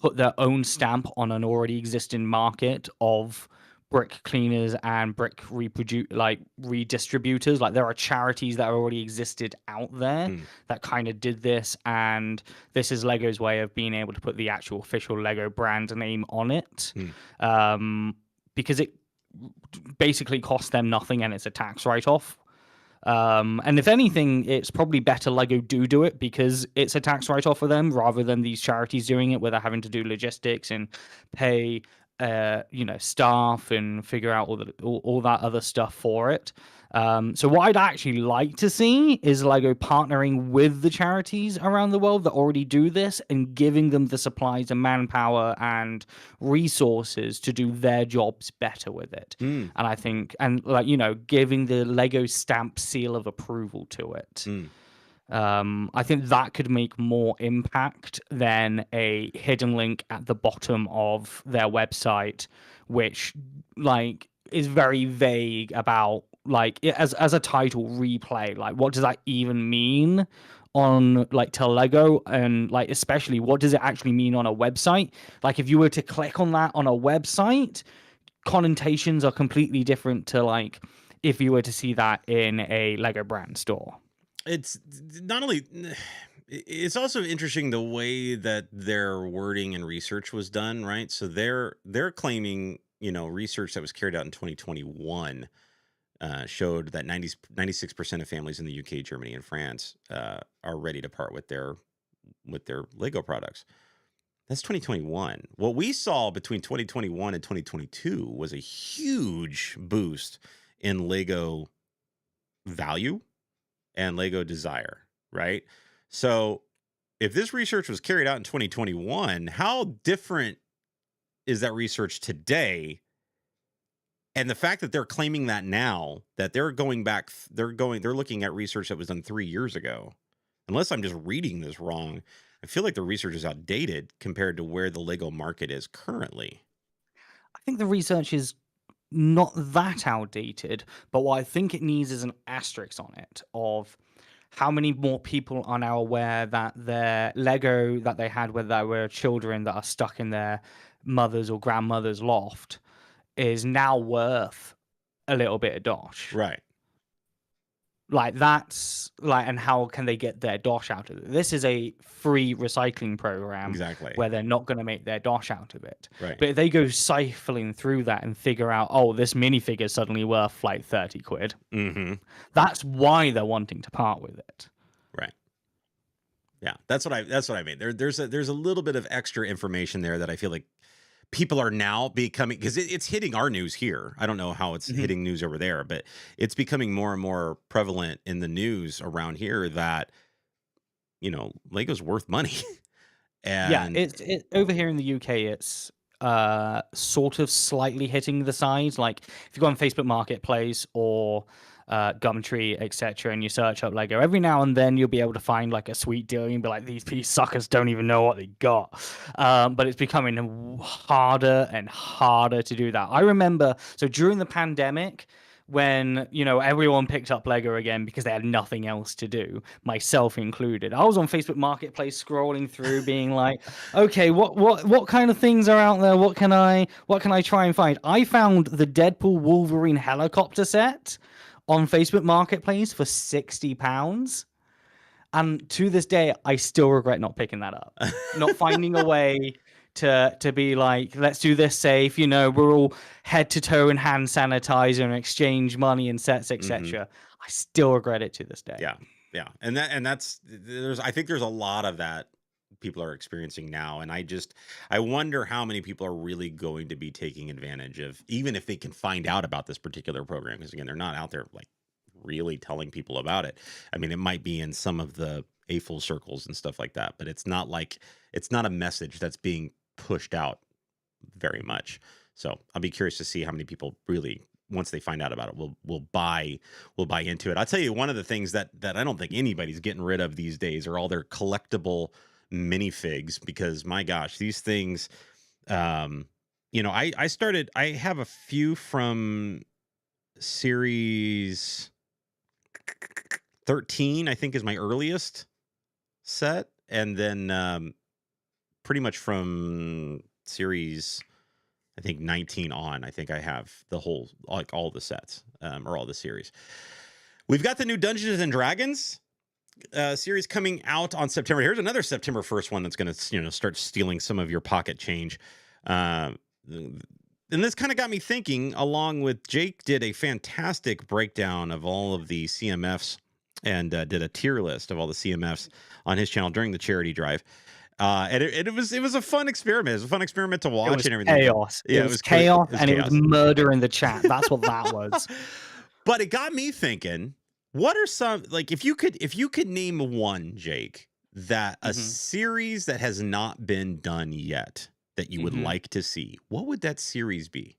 put their own stamp on an already existing market of brick cleaners and brick redistributors. Like, there are charities that already existed out there that kind of did this, and this is Lego's way of being able to put the actual official Lego brand name on it, because it basically costs them nothing and it's a tax write-off. And if anything, it's probably better Lego do it because it's a tax write-off for them rather than these charities doing it where they're having to do logistics and pay staff and figure out all that other stuff for it. So what I'd actually like to see is Lego partnering with the charities around the world that already do this and giving them the supplies and manpower and resources to do their jobs better with it. And I think, giving the Lego stamp seal of approval to it. I think that could make more impact than a hidden link at the bottom of their website, which is very vague about as a title, replay. Like, what does that even mean on to Lego, and especially what does it actually mean on a website? Like, if you were to click on that on a website, connotations are completely different to if you were to see that in a Lego brand store. It's not only, it's also interesting the way that their wording and research was done, right? So they're claiming, research that was carried out in 2021 showed that 96% of families in the UK, Germany, and France are ready to part with their Lego products. That's 2021. What we saw between 2021 and 2022 was a huge boost in Lego value and Lego desire, right? So if this research was carried out in 2021, how different is that research today? And the fact that they're claiming that now, that they're going back, they're looking at research that was done 3 years ago. Unless I'm just reading this wrong, I feel like the research is outdated compared to where the Lego market is currently. I think the research is not that outdated, but what I think it needs is an asterisk on it of how many more people are now aware that their Lego that they had when they were children that are stuck in their mother's or grandmother's loft is now worth a little bit of dosh. Right. That's and how can they get their dosh out of it? This is a free recycling program, exactly, where they're not going to make their dosh out of it. Right. But if they go siphoning through that and figure out, oh, this minifigure is suddenly worth 30 quid, that's why they're wanting to part with it. Right. Yeah, that's what I mean. There's a little bit of extra information there that I feel like people are now becoming, because it's hitting our news here. I don't know how it's hitting news over there, but it's becoming more and more prevalent in the news around here that, Lego's worth money. And yeah, it over here in the UK, it's sort of slightly hitting the sides. Like, if you go on Facebook Marketplace or Gumtree, etc., and you search up Lego, every now and then you'll be able to find a sweet deal and be like, these suckers don't even know what they got. But it's becoming harder and harder to do that. I remember, so during the pandemic, when everyone picked up Lego again because they had nothing else to do, myself included, I was on Facebook Marketplace scrolling through being like, okay, what kind of things are out there? What can I try and find? I found the Deadpool Wolverine helicopter set on Facebook Marketplace for £60. And to this day, I still regret not picking that up, not finding a way to be like, let's do this safe. You know, we're all head to toe in hand sanitizer and exchange money and sets, etc. I still regret it to this day. Yeah, yeah, and that's I think there's a lot of that people are experiencing now, and I wonder how many people are really going to be taking advantage of, even if they can find out about this particular program, because again, they're not out there like really telling people about it. I mean, it might be in some of the AFL circles and stuff like that, but it's not a message that's being pushed out very much. So I'll be curious to see how many people really, once they find out about it, will buy into it. I'll tell you, one of the things that I don't think anybody's getting rid of these days are all their collectible minifigs, because my gosh, these things, you know, I have a few from series 13, I think, is my earliest set, and then pretty much from series, I think, 19 on, I think I have the whole, like, all the sets, or all the series. We've got the new Dungeons and Dragons series coming out on September. Here's another September 1st one that's going to, you know, start stealing some of your pocket change. And this kind of got me thinking, along with Jake did a fantastic breakdown of all of the CMFs and did a tier list of all the CMFs on his channel during the charity drive. And it was a fun experiment. It was a fun experiment to watch and everything. Chaos. Yeah, it was chaos, and it was murder in the chat. That's what that was. But it got me thinking, what are some, like, if you could name one, Jake, that a series that has not been done yet that you would like to see, what would that series be?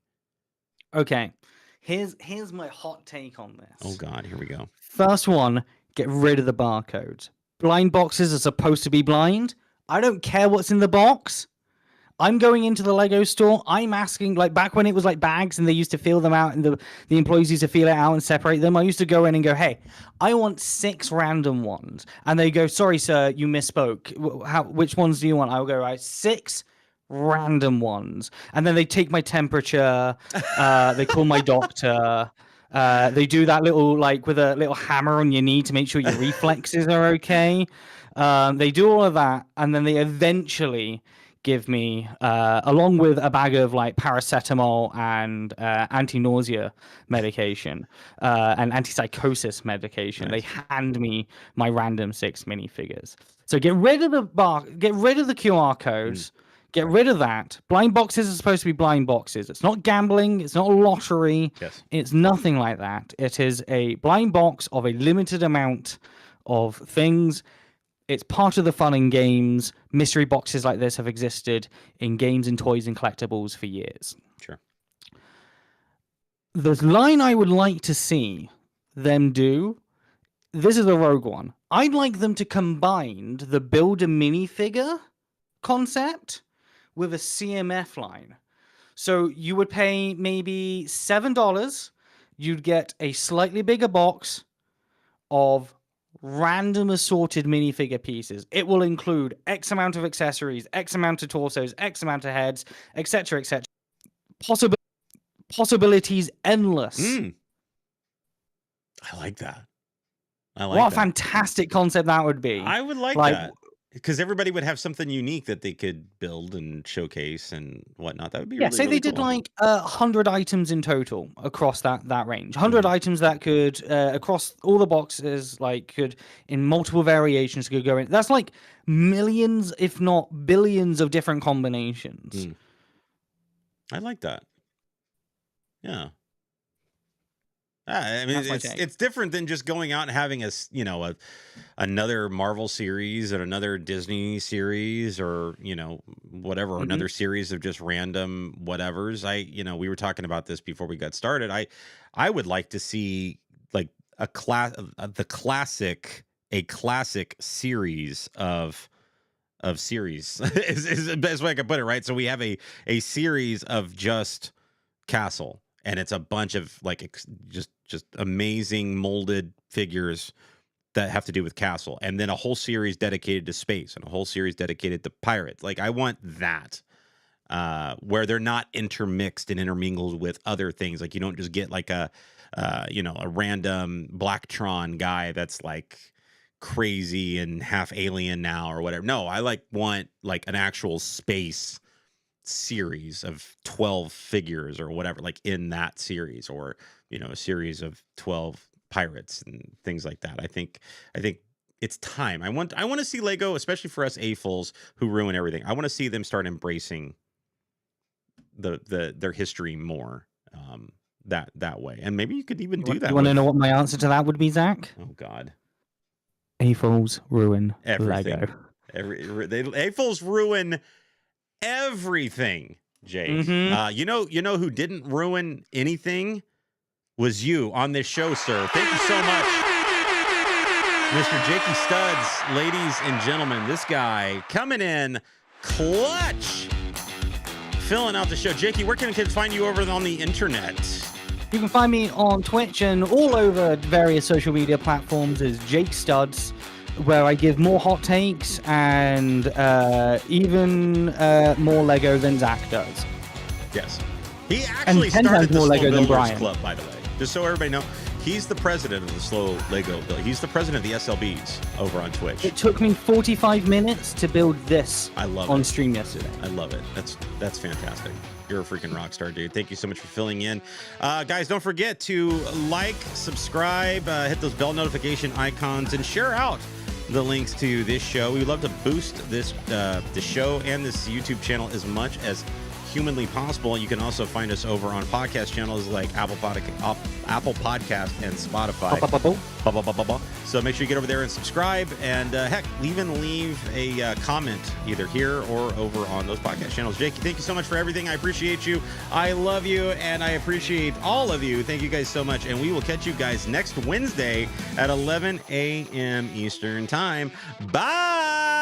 Okay. Here's my hot take on this. Oh God, here we go. First one, get rid of the barcodes. Blind boxes are supposed to be blind. I don't care what's in the box. I'm going into the Lego store. I'm asking, like, back when it was like bags and they used to feel them out and the employees used to feel it out and separate them. I used to go in and go, hey, I want 6 random ones. And they go, sorry, sir, you misspoke. Which ones do you want? I'll go, right, 6 random ones. And then they take my temperature. They call my doctor. They do that little, like, with a little hammer on your knee to make sure your reflexes are okay. They do all of that, and then they eventually give me, along with a bag of, like, paracetamol and anti-nausea medication and antipsychosis medication. Nice. They hand me my random 6 minifigures. So get rid of the QR codes. Get rid of that. Blind boxes are supposed to be blind boxes. It's not gambling. It's not a lottery. Yes. It's nothing like that. It is a blind box of a limited amount of things. It's part of the fun in games. Mystery boxes like this have existed in games and toys and collectibles for years. Sure. The line I would like to see them do, this is a rogue one. I'd like them to combine the build a minifigure concept with a CMF line. So you would pay maybe $7. You'd get a slightly bigger box of random assorted minifigure pieces. It will include X amount of accessories, X amount of torsos, X amount of heads, etc., etc. Possibilities endless. I like that. What a fantastic concept that would be. I would like that. Because everybody would have something unique that they could build and showcase and whatnot. That would be say they did like 100 items in total across that range. 100 items that could across all the boxes, like, could in multiple variations could go in. That's like millions, if not billions, of different combinations. I like that. Yeah. I mean, it's different than just going out and having another Marvel series or another Disney series or, whatever, another series of just random whatevers. We were talking about this before we got started. I would like to see, like, a classic series of series is the best way I can put it, right? So we have a series of just Castle. And it's a bunch of, like, just amazing molded figures that have to do with Castle. And then a whole series dedicated to space and a whole series dedicated to pirates. Like, I want that, where they're not intermixed and intermingled with other things. Like, you don't just get, like, a random Blacktron guy that's, like, crazy and half alien now or whatever. No, I want like an actual space series of 12 figures or whatever, like in that series, or a series of 12 pirates and things like that. I think it's time. I want to see Lego, especially for us A-fulls who ruin everything. I want to see them start embracing their history more, that way. And maybe you could even do that. You want to know what my answer to that would be, Zach? Oh God. A-fulls ruin everything. Lego. A-fulls ruin everything, Jake. You know who didn't ruin anything was you on this show, sir. Thank you so much, Mr. JakeStuds, ladies and gentlemen. This guy coming in clutch, filling out the show. Jakey, where can kids find you over on the internet? You can find me on Twitch and all over various social media platforms as JakeStuds, where I give more hot takes and even more Lego than Zach does. Yes. He actually started the Slow Builders Club, by the way. Just so everybody knows, he's the president of the Slow Lego Build. He's the president of the SLBs over on Twitch. It took me 45 minutes to build this on stream yesterday. I love it. That's fantastic. You're a freaking rock star, dude. Thank you so much for filling in. Guys, don't forget to like, subscribe, hit those bell notification icons, and share out the links to this show. We would love to boost this the show and this YouTube channel as much as humanly possible. You can also find us over on podcast channels like Apple Podcast and Spotify. So make sure you get over there and subscribe, and heck, leave a comment either here or over on those podcast channels. Jake, thank you so much for everything. I appreciate you. I love you, and I appreciate all of you. Thank you guys so much, and we will catch you guys next Wednesday at 11 a.m. Eastern Time. Bye!